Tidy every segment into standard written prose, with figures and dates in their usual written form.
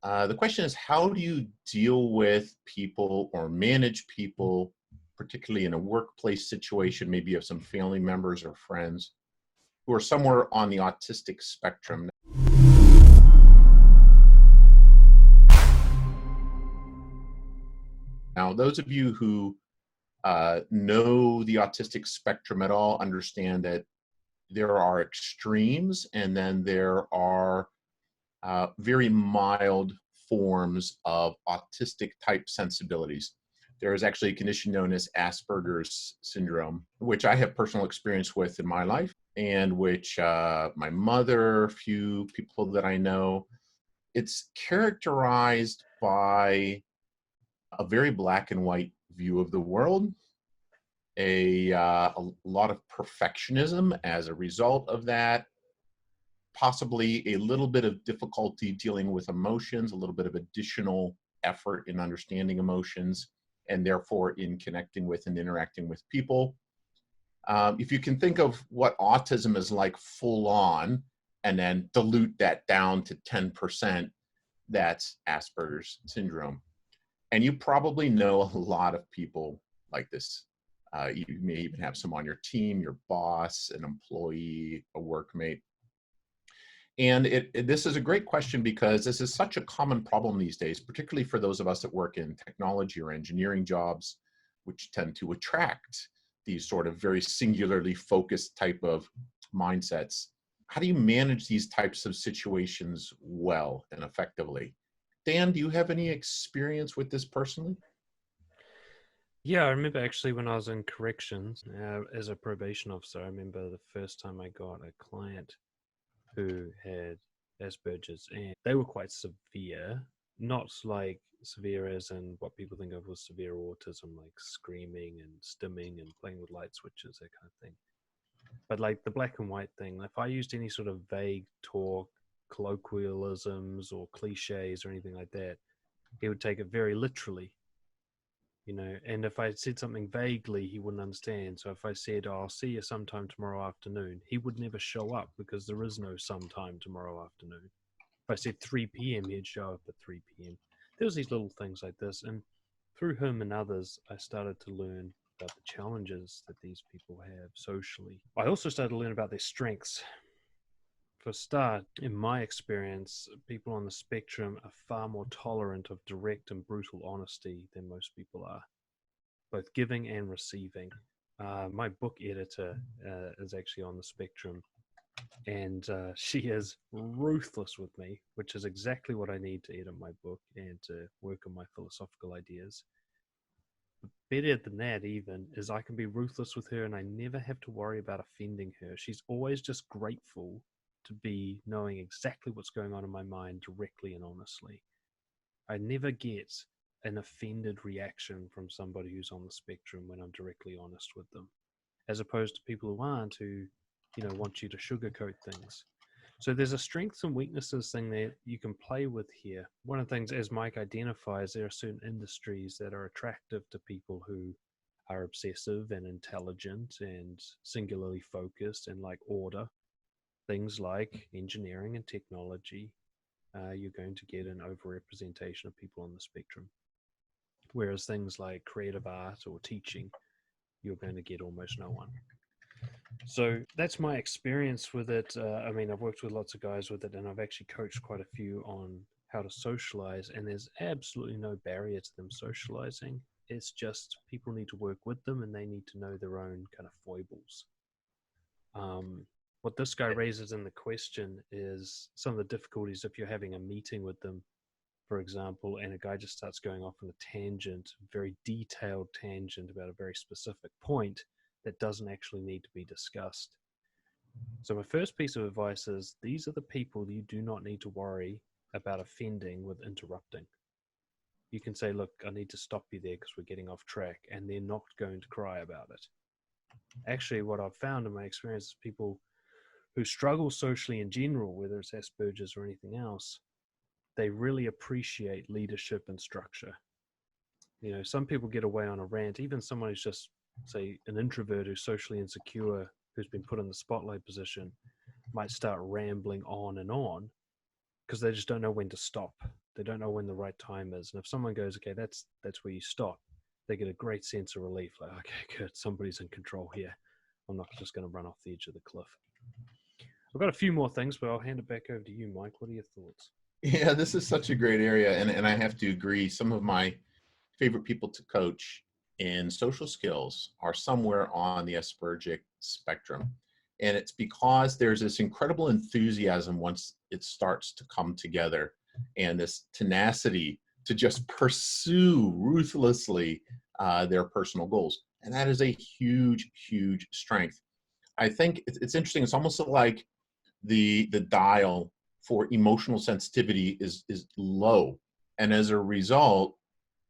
The question is, how do you deal with people or manage people, particularly in a workplace situation? Maybe you have some family members or friends who are somewhere on the autistic spectrum. Now, those of you who know the autistic spectrum at all understand that there are extremes, and then there are very mild forms of autistic type sensibilities. There is actually a condition known as Asperger's syndrome, which I have personal experience with in my life, and which my mother, a few people that I know. It's characterized by a very black and white view of the world, a lot of perfectionism as a result of that, possibly a little bit of difficulty dealing with emotions, a little bit of additional effort in understanding emotions, and therefore in connecting with and interacting with people. If you can think of what autism is like full on, and then dilute that down to 10%, that's Asperger's syndrome. And you probably know a lot of people like this. You may even have some on your team, your boss, an employee, a workmate. And this is a great question because this is such a common problem these days, particularly for those of us that work in technology or engineering jobs, which tend to attract these sort of very singularly focused type of mindsets. How do you manage these types of situations well and effectively? Dan, do you have any experience with this personally? Yeah, I remember actually when I was in corrections as a probation officer, I remember the first time I got a client who had Asperger's, and they were quite severe, not like severe as in what people think of as severe autism, like screaming and stimming and playing with light switches, that kind of thing. But like the black and white thing, if I used any sort of vague talk, colloquialisms or cliches or anything like that, he would take it very literally. And if I said something vaguely, he wouldn't understand. So if I said, oh, I'll see you sometime tomorrow afternoon, he would never show up because there is no sometime tomorrow afternoon. If I said 3 p.m., he'd show up at 3 p.m. There was these little things like this. And through him and others, I started to learn about the challenges that these people have socially. I also started to learn about their strengths. For a start, in my experience, people on the spectrum are far more tolerant of direct and brutal honesty than most people are, both giving and receiving. My book editor is actually on the spectrum, and she is ruthless with me, which is exactly what I need to edit my book and to work on my philosophical ideas. But better than that, even, is I can be ruthless with her and I never have to worry about offending her. She's always just grateful to be knowing exactly what's going on in my mind directly and honestly. I never get an offended reaction from somebody who's on the spectrum when I'm directly honest with them, as opposed to people who aren't, who want you to sugarcoat things. So there's a strengths and weaknesses thing that you can play with here. One of the things, as Mike identifies, there are certain industries that are attractive to people who are obsessive and intelligent and singularly focused and like order. Things like engineering and technology, you're going to get an overrepresentation of people on the spectrum. Whereas things like creative art or teaching, you're going to get almost no one. So that's my experience with it. I've worked with lots of guys with it, and I've actually coached quite a few on how to socialize, and there's absolutely no barrier to them socializing. It's just people need to work with them, and they need to know their own kind of foibles. What this guy raises in the question is some of the difficulties if you're having a meeting with them, for example, and a guy just starts going off on a tangent, very detailed tangent about a very specific point that doesn't actually need to be discussed. So my first piece of advice is these are the people you do not need to worry about offending with interrupting. You can say, look, I need to stop you there because we're getting off track, and they're not going to cry about it. Actually, what I've found in my experience is people who struggle socially in general, whether it's Asperger's or anything else, they really appreciate leadership and structure. Some people get away on a rant, even someone who's just, say, an introvert who's socially insecure, who's been put in the spotlight position, might start rambling on and on because they just don't know when to stop. They don't know when the right time is. And if someone goes, okay, that's where you stop, they get a great sense of relief. Like, okay, good, somebody's in control here. I'm not just going to run off the edge of the cliff. I've got a few more things, but I'll hand it back over to you, Mike. What are your thoughts? Yeah, this is such a great area. And I have to agree, some of my favorite people to coach in social skills are somewhere on the Asperger spectrum. And it's because there's this incredible enthusiasm once it starts to come together, and this tenacity to just pursue ruthlessly their personal goals. And that is a huge, huge strength. I think it's interesting. It's almost like the dial for emotional sensitivity is low. And as a result,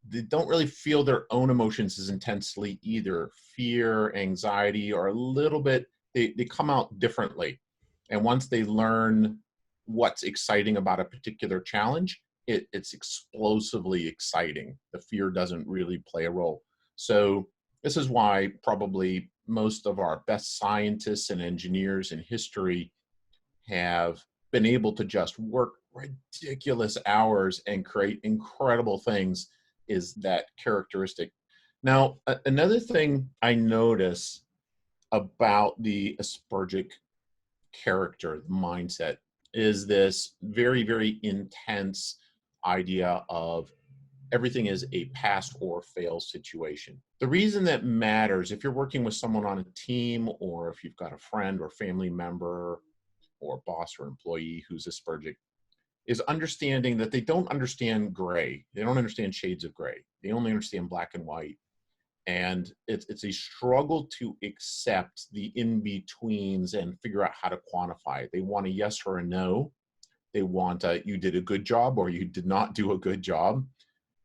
they don't really feel their own emotions as intensely either. Fear, anxiety, or a little bit, they come out differently. And once they learn what's exciting about a particular challenge, it's explosively exciting. The fear doesn't really play a role. So this is why probably most of our best scientists and engineers in history have been able to just work ridiculous hours and create incredible things, is that characteristic. Now, another thing I notice about the Aspergic character, the mindset, is this very, very intense idea of everything is a pass or fail situation. The reason that matters, if you're working with someone on a team, or if you've got a friend or family member or boss or employee who's Aspergic, is understanding that they don't understand gray. They don't understand shades of gray. They only understand black and white. And it's a struggle to accept the in-betweens and figure out how to quantify it. They want a yes or a no. They want a, you did a good job or you did not do a good job.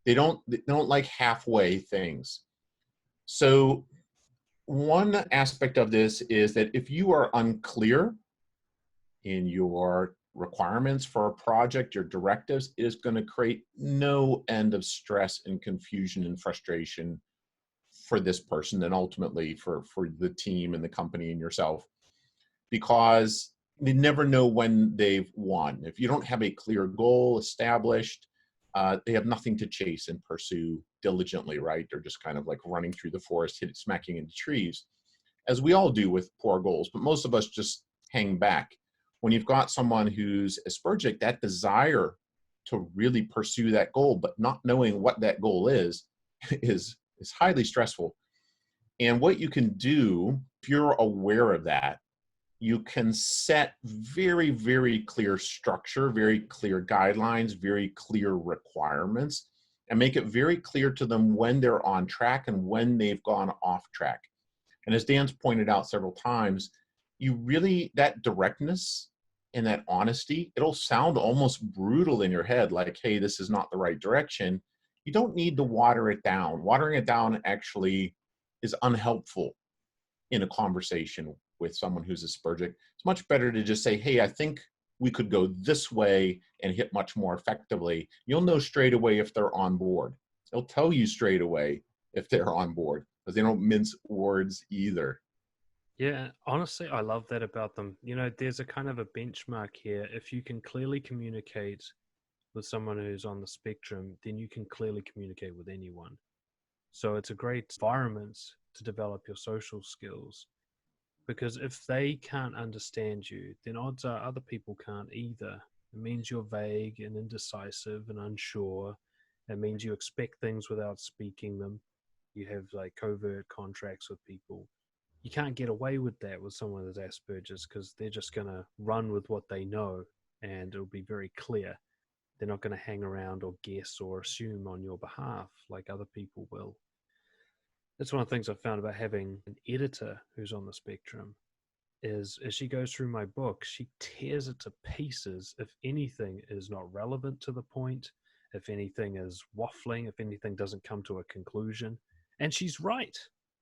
They don't like halfway things. So one aspect of this is that if you are unclear in your requirements for a project, your directives, is going to create no end of stress and confusion and frustration for this person, and ultimately for the team and the company and yourself, because they never know when they've won. If you don't have a clear goal established, they have nothing to chase and pursue diligently, right? They're just kind of like running through the forest, smacking into trees, as we all do with poor goals, but most of us just hang back. When you've got someone who's Aspergic, that desire to really pursue that goal, but not knowing what that goal is highly stressful. And what you can do, if you're aware of that, you can set very, very clear structure, very clear guidelines, very clear requirements, and make it very clear to them when they're on track and when they've gone off track. And as Dan's pointed out several times, you really, that directness and that honesty, it'll sound almost brutal in your head, like, hey, this is not the right direction. You don't need to water it down. Watering it down actually is unhelpful in a conversation with someone who's Aspergic. It's much better to just say, hey, I think we could go this way and hit much more effectively. You'll know straight away if they're on board. They'll tell you straight away if they're on board, because they don't mince words either. Yeah, honestly, I love that about them. You know, there's a kind of a benchmark here. If you can clearly communicate with someone who's on the spectrum, then you can clearly communicate with anyone. So it's a great environment to develop your social skills, because if they can't understand you, then odds are other people can't either. It means you're vague and indecisive and unsure. It means you expect things without speaking them. You have like covert contracts with people. You can't get away with that with someone with Asperger's, because they're just going to run with what they know, and it'll be very clear. They're not going to hang around or guess or assume on your behalf like other people will. That's one of the things I've found about having an editor who's on the spectrum, is as she goes through my book, she tears it to pieces if anything is not relevant to the point, if anything is waffling, if anything doesn't come to a conclusion. And she's right.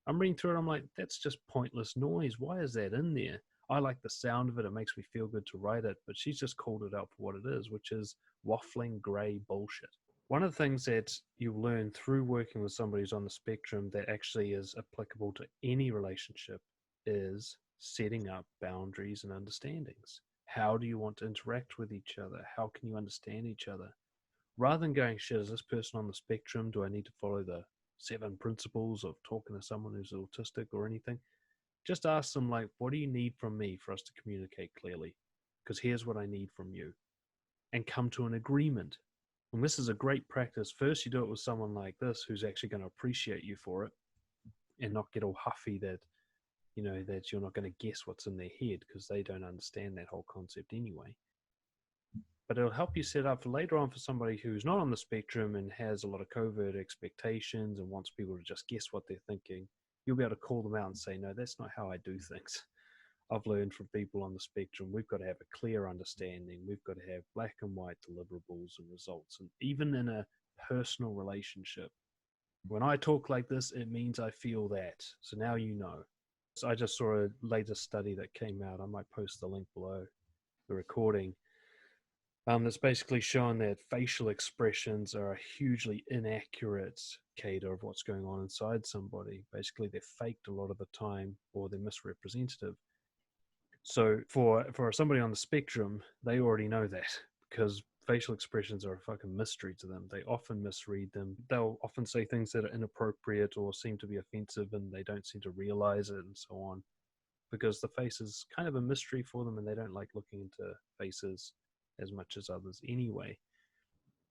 I'm reading through it, I'm like, that's just pointless noise. Why is that in there? I like the sound of it. It makes me feel good to write it. But she's just called it out for what it is, which is waffling gray bullshit. One of the things that you learn through working with somebody who's on the spectrum that actually is applicable to any relationship is setting up boundaries and understandings. How do you want to interact with each other? How can you understand each other? rather than going, shit, is this person on the spectrum? Do I need to follow the 7 principles of talking to someone who's autistic or anything? Just ask them, like, what do you need from me for us to communicate clearly? Because here's what I need from you. And come to an agreement. And this is a great practice. First, you do it with someone like this who's actually going to appreciate you for it and not get all huffy that, you know, that you're not going to guess what's in their head because they don't understand that whole concept anyway. But it'll help you set up for later on for somebody who's not on the spectrum and has a lot of covert expectations and wants people to just guess what they're thinking. You'll be able to call them out and say, no, that's not how I do things. I've learned from people on the spectrum, we've got to have a clear understanding. We've got to have black and white deliverables and results. And even in a personal relationship, when I talk like this, it means I feel that. So now you know. So I just saw a latest study that came out. I might post the link below the recording. That's basically showing that facial expressions are a hugely inaccurate indicator of what's going on inside somebody. Basically, they're faked a lot of the time or they're misrepresentative. So for somebody on the spectrum, they already know that because facial expressions are a fucking mystery to them. They often misread them. They'll often say things that are inappropriate or seem to be offensive and they don't seem to realize it and so on because the face is kind of a mystery for them and they don't like looking into faces as much as others anyway.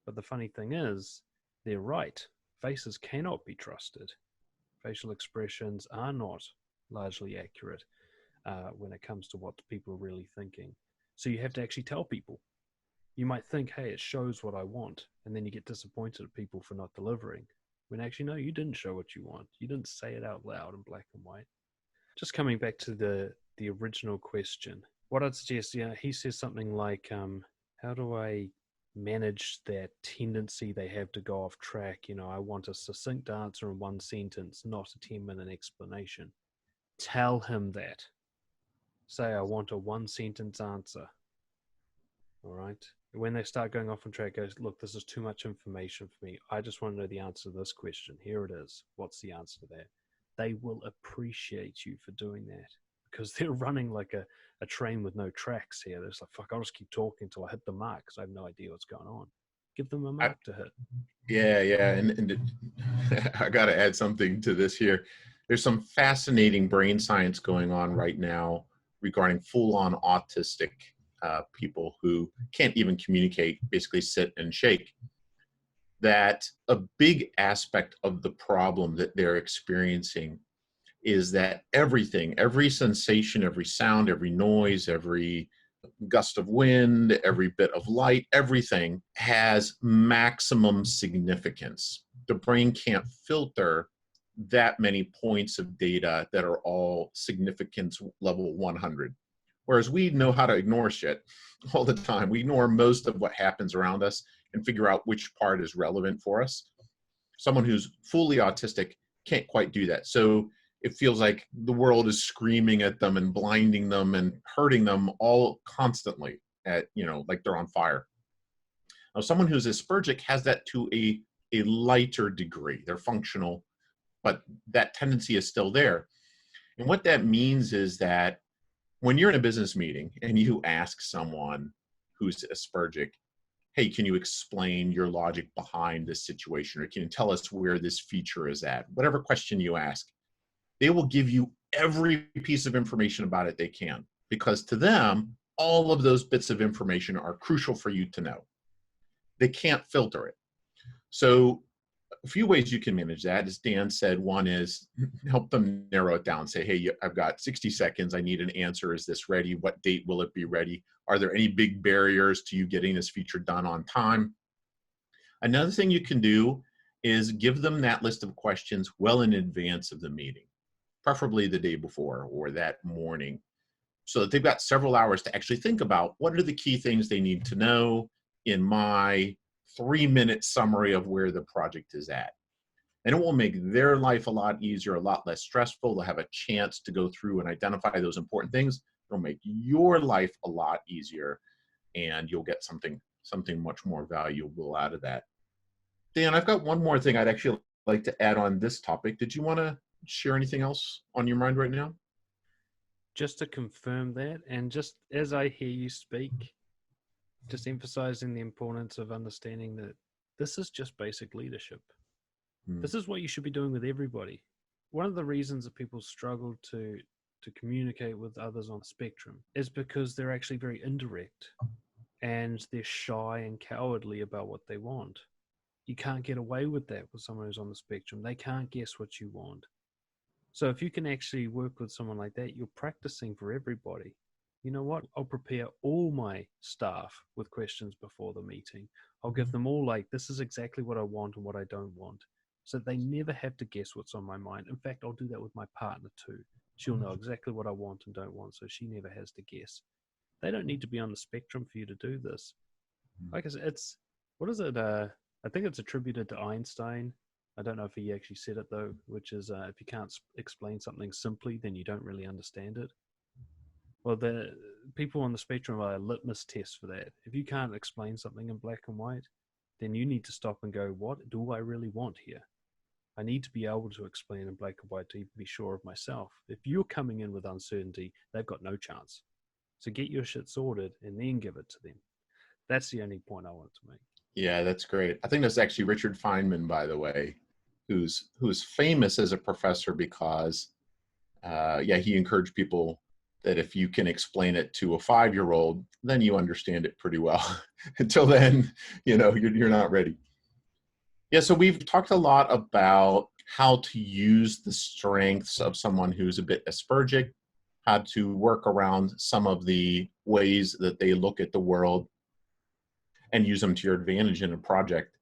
But the funny thing is, they're right. Faces cannot be trusted. Facial expressions are not largely accurate when it comes to what people are really thinking. So you have to actually tell people. You might think, hey, it shows what I want, and then you get disappointed at people for not delivering. When actually, no, you didn't show what you want. You didn't say it out loud in black and white. Just coming back to the original question, what I'd suggest, he says something like, how do I manage that tendency they have to go off track? You know, I want a succinct answer in one sentence, not a 10-minute explanation. Tell him that. Say, I want a 1-sentence answer. All right. When they start going off on track, goes, look, this is too much information for me. I just want to know the answer to this question. Here it is. What's the answer to that? They will appreciate you for doing that because they're running like a train with no tracks here. They're just like, fuck, I'll just keep talking until I hit the mark because I have no idea what's going on. Give them a mark to hit. Yeah. And I got to add something to this here. There's some fascinating brain science going on right now regarding full-on autistic people who can't even communicate, basically sit and shake. That a big aspect of the problem that they're experiencing is that everything, every sensation, every sound, every noise, every gust of wind, every bit of light, everything has maximum significance. The brain can't filter that many points of data that are all significance level 100. Whereas we know how to ignore shit all the time. We ignore most of what happens around us and figure out which part is relevant for us. Someone who's fully autistic can't quite do that. So it feels like the world is screaming at them and blinding them and hurting them all constantly at, like they're on fire. Now, someone who's Aspergic has that to a lighter degree. They're functional, but that tendency is still there. And what that means is that when you're in a business meeting and you ask someone who's Aspergic, hey, can you explain your logic behind this situation? Or can you tell us where this feature is at? Whatever question you ask, they will give you every piece of information about it they can, because to them, all of those bits of information are crucial for you to know. They can't filter it. So a few ways you can manage that, as Dan said. One is help them narrow it down. Say, hey, I've got 60 seconds. I need an answer. Is this ready? What date will it be ready? Are there any big barriers to you getting this feature done on time? Another thing you can do is give them that list of questions well in advance of the meeting, preferably the day before or that morning, so that they've got several hours to actually think about what are the key things they need to know in my 3-minute summary of where the project is at. And it will make their life a lot easier, a lot less stressful. They'll have a chance to go through and identify those important things. It'll make your life a lot easier, and you'll get something much more valuable out of that. Dan, I've got one more thing I'd actually like to add on this topic. Did you want to share anything else on your mind right now? Just to confirm that, and just as I hear you speak, just emphasizing the importance of understanding that this is just basic leadership. Mm. This is what you should be doing with everybody. One of the reasons that people struggle to communicate with others on the spectrum is because they're actually very indirect and they're shy and cowardly about what they want. You can't get away with that with someone who's on the spectrum. They can't guess what you want. So if you can actually work with someone like that, you're practicing for everybody. You know what? I'll prepare all my staff with questions before the meeting. I'll give them all like, this is exactly what I want and what I don't want. So they never have to guess what's on my mind. In fact, I'll do that with my partner too. She'll know exactly what I want and don't want, so she never has to guess. They don't need to be on the spectrum for you to do this. Like I said, it's, what is it? I think it's attributed to Einstein. I don't know if he actually said it though, which is if you can't explain something simply, then you don't really understand it. Well, the people on the spectrum are a litmus test for that. If you can't explain something in black and white, then you need to stop and go, what do I really want here? I need to be able to explain in black and white to be sure of myself. If you're coming in with uncertainty, they've got no chance. So get your shit sorted and then give it to them. That's the only point I wanted to make. Yeah, that's great. I think that's actually Richard Feynman, by the way, who's famous as a professor because, he encouraged people that if you can explain it to a 5-year-old, then you understand it pretty well. Until then, you're not ready. Yeah, so we've talked a lot about how to use the strengths of someone who's a bit Aspergic, how to work around some of the ways that they look at the world and use them to your advantage in a project.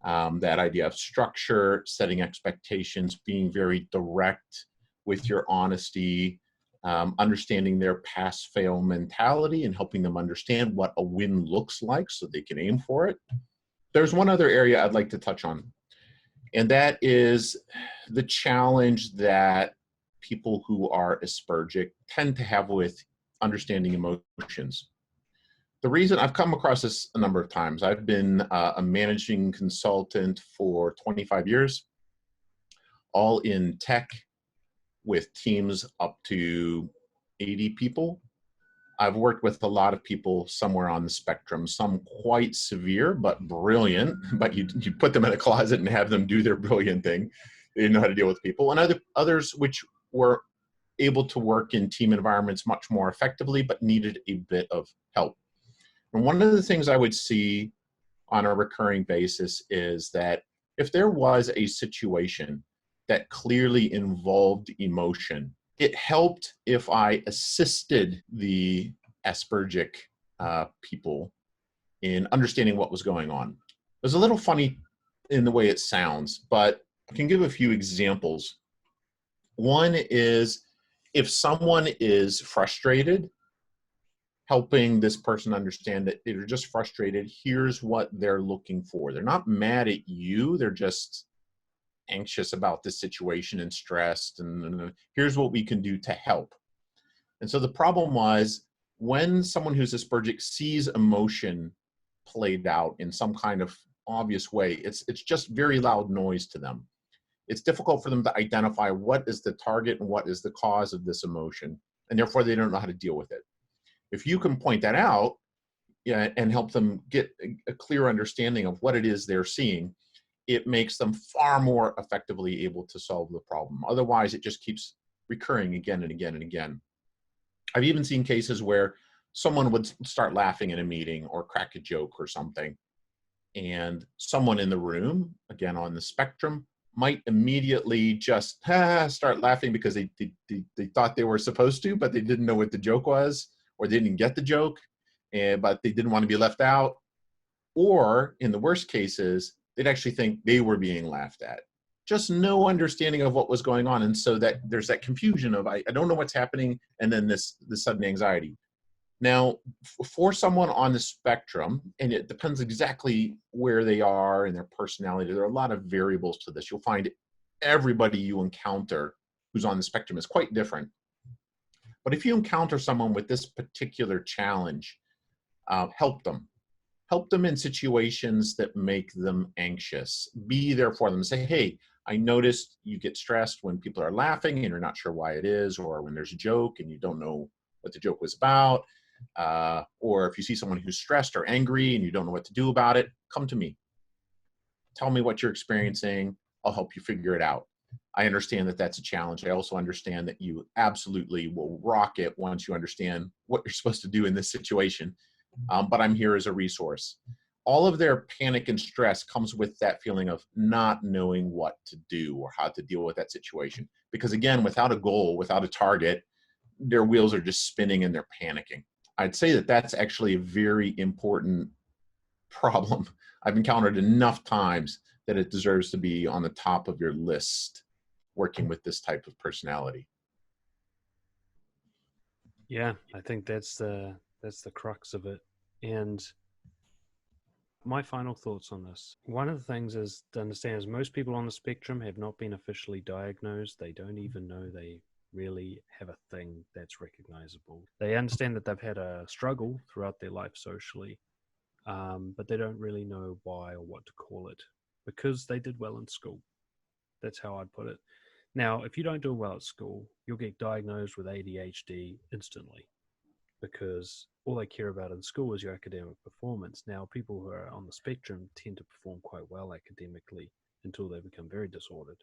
That idea of structure, setting expectations, being very direct with your honesty, understanding their pass-fail mentality and helping them understand what a win looks like so they can aim for it. There's one other area I'd like to touch on, and that is the challenge that people who are Aspergic tend to have with understanding emotions. The reason I've come across this a number of times, I've been a managing consultant for 25 years, all in tech with teams up to 80 people. I've worked with a lot of people somewhere on the spectrum, some quite severe but brilliant, but you put them in a closet and have them do their brilliant thing. They didn't know how to deal with people. And others which were able to work in team environments much more effectively, but needed a bit of help. And one of the things I would see on a recurring basis is that if there was a situation that clearly involved emotion, it helped if I assisted the Aspergic people in understanding what was going on. It was a little funny in the way it sounds, but I can give a few examples. One is if someone is frustrated, helping this person understand that they're just frustrated. Here's what they're looking for. They're not mad at you. They're just anxious about this situation and stressed. And here's what we can do to help. And so the problem was when someone who's Aspergic sees emotion played out in some kind of obvious way, it's just very loud noise to them. It's difficult for them to identify what is the target and what is the cause of this emotion. And therefore they don't know how to deal with it. If you can point that out, and help them get a clear understanding of what it is they're seeing, it makes them far more effectively able to solve the problem. Otherwise, it just keeps recurring again and again and again. I've even seen cases where someone would start laughing in a meeting or crack a joke or something, and someone in the room, again on the spectrum, might immediately just start laughing because they thought they were supposed to, but they didn't know what the joke was, or they didn't get the joke, but they didn't want to be left out. Or in the worst cases, they'd actually think they were being laughed at. Just no understanding of what was going on. And so that there's that confusion of, I don't know what's happening, and then this sudden anxiety. Now, for someone on the spectrum, and it depends exactly where they are and their personality, there are a lot of variables to this. You'll find everybody you encounter who's on the spectrum is quite different. But if you encounter someone with this particular challenge, help them. Help them in situations that make them anxious. Be there for them. Say, hey, I noticed you get stressed when people are laughing and you're not sure why it is, or when there's a joke and you don't know what the joke was about. Or if you see someone who's stressed or angry and you don't know what to do about it, come to me. tell me what you're experiencing. I'll help you figure it out. I understand that that's a challenge. I also understand that you absolutely will rock it once you understand what you're supposed to do in this situation. But I'm here as a resource. All of their panic and stress comes with that feeling of not knowing what to do or how to deal with that situation. Because again, without a goal, without a target, their wheels are just spinning and they're panicking. I'd say that that's actually a very important problem. I've encountered enough times that it deserves to be on the top of your list working with this type of personality. Yeah, I think that's the crux of it. And my final thoughts on this. One of the things is to understand is most people on the spectrum have not been officially diagnosed. They don't even know they really have a thing that's recognizable. They understand that they've had a struggle throughout their life socially, but they don't really know why or what to call it because they did well in school. That's how I'd put it. Now, if you don't do well at school, you'll get diagnosed with ADHD instantly because all they care about in school is your academic performance. Now, people who are on the spectrum tend to perform quite well academically until they become very disordered.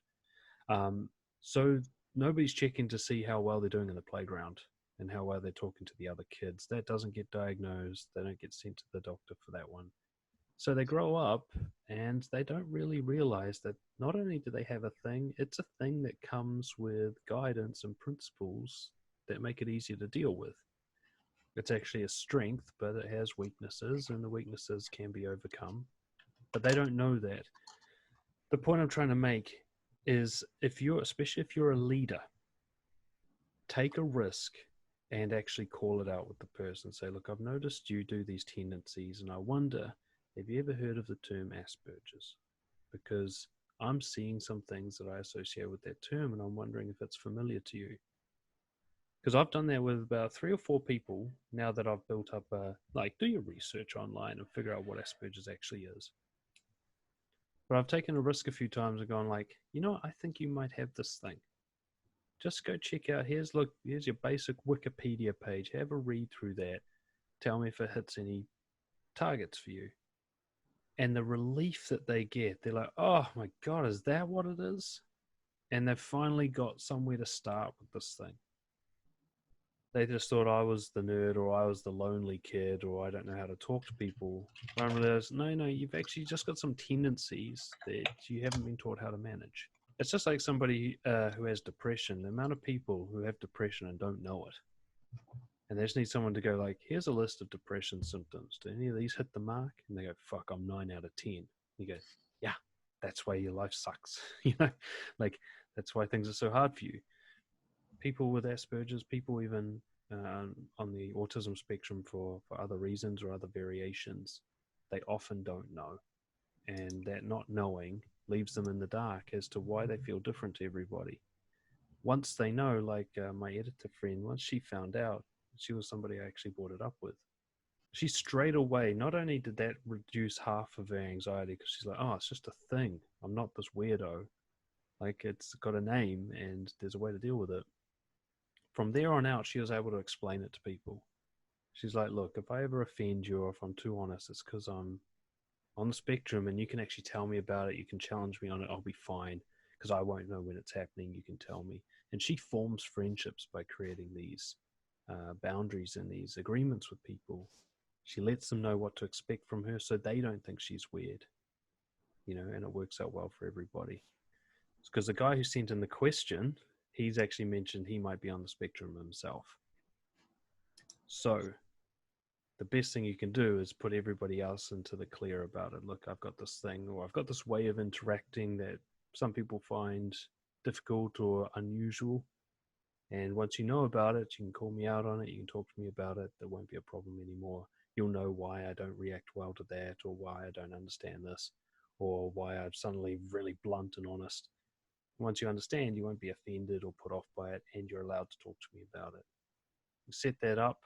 So nobody's checking to see how well they're doing in the playground and how well they're talking to the other kids. That doesn't get diagnosed. They don't get sent to the doctor for that one. So they grow up and they don't really realize that not only do they have a thing, it's a thing that comes with guidance and principles that make it easier to deal with. It's actually a strength, but it has weaknesses, and the weaknesses can be overcome. But they don't know that. The point I'm trying to make is especially if you're a leader, take a risk and actually call it out with the person. Say, look, I've noticed you do these tendencies, and I wonder, have you ever heard of the term Aspergers? Because I'm seeing some things that I associate with that term, and I'm wondering if it's familiar to you. Because I've done that with about 3 or 4 people now that I've built up do your research online and figure out what Asperger's actually is. But I've taken a risk a few times and gone like, I think you might have this thing. Just go check out, here's your basic Wikipedia page. Have a read through that. Tell me if it hits any targets for you. And the relief that they get, they're like, oh my God, is that what it is? And they've finally got somewhere to start with this thing. They just thought I was the nerd or I was the lonely kid or I don't know how to talk to people. But I realized, no, you've actually just got some tendencies that you haven't been taught how to manage. It's just like somebody who has depression. The amount of people who have depression and don't know it. And they just need someone to go like, here's a list of depression symptoms. Do any of these hit the mark? And they go, fuck, I'm 9 out of 10. You go, yeah, that's why your life sucks. That's why things are so hard for you. People with Asperger's, people even on the autism spectrum for other reasons or other variations, they often don't know. And that not knowing leaves them in the dark as to why they feel different to everybody. Once they know, like my editor friend, once she found out, she was somebody I actually brought it up with. She straight away, not only did that reduce half of her anxiety, because she's like, oh, it's just a thing. I'm not this weirdo. Like, it's got a name and there's a way to deal with it. From there on out, she was able to explain it to people. She's like, look, if I ever offend you or if I'm too honest, it's because I'm on the spectrum and you can actually tell me about it. You can challenge me on it. I'll be fine because I won't know when it's happening. You can tell me. And she forms friendships by creating these boundaries and these agreements with people. She lets them know what to expect from her so they don't think she's weird, and it works out well for everybody. Because the guy who sent in the question, he's actually mentioned he might be on the spectrum himself. So the best thing you can do is put everybody else into the clear about it. Look, I've got this thing, or I've got this way of interacting that some people find difficult or unusual. And once you know about it, you can call me out on it. You can talk to me about it. There won't be a problem anymore. You'll know why I don't react well to that, or why I don't understand this, or why I'm suddenly really blunt and honest. Once you understand, you won't be offended or put off by it, and you're allowed to talk to me about it. You set that up,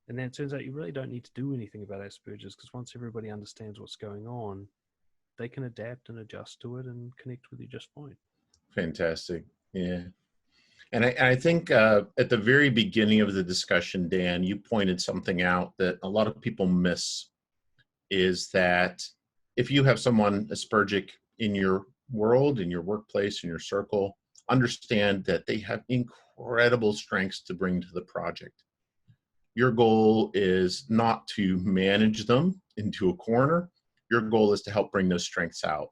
and then it turns out you really don't need to do anything about Asperger's, because once everybody understands what's going on, they can adapt and adjust to it and connect with you just fine. Fantastic. Yeah. And I think at the very beginning of the discussion, Dan, you pointed something out that a lot of people miss, is that if you have someone Aspergic in your world, in your workplace, in your circle, understand that they have incredible strengths to bring to the project. Your goal is not to manage them into a corner. Your goal is to help bring those strengths out,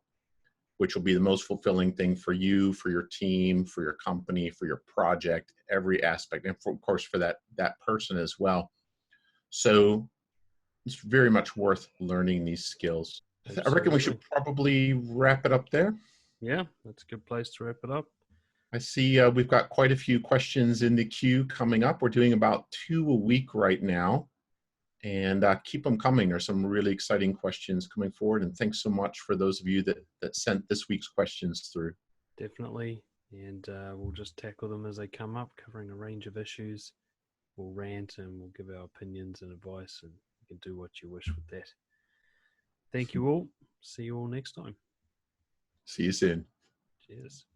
which will be the most fulfilling thing for you, for your team, for your company, for your project, every aspect, and of course for that person as well. So it's very much worth learning these skills. I reckon we Absolutely. should probably wrap it up there. Yeah, that's a good place to wrap it up. I see we've got quite a few questions in the queue coming up. We're doing about 2 a week right now, and keep them coming. There's some really exciting questions coming forward, and thanks so much for those of you that sent this week's questions through. Definitely. And we'll just tackle them as they come up, covering a range of issues. We'll rant and we'll give our opinions and advice, and you can do what you wish with that. Thank you all. See you all next time. See you soon. Cheers.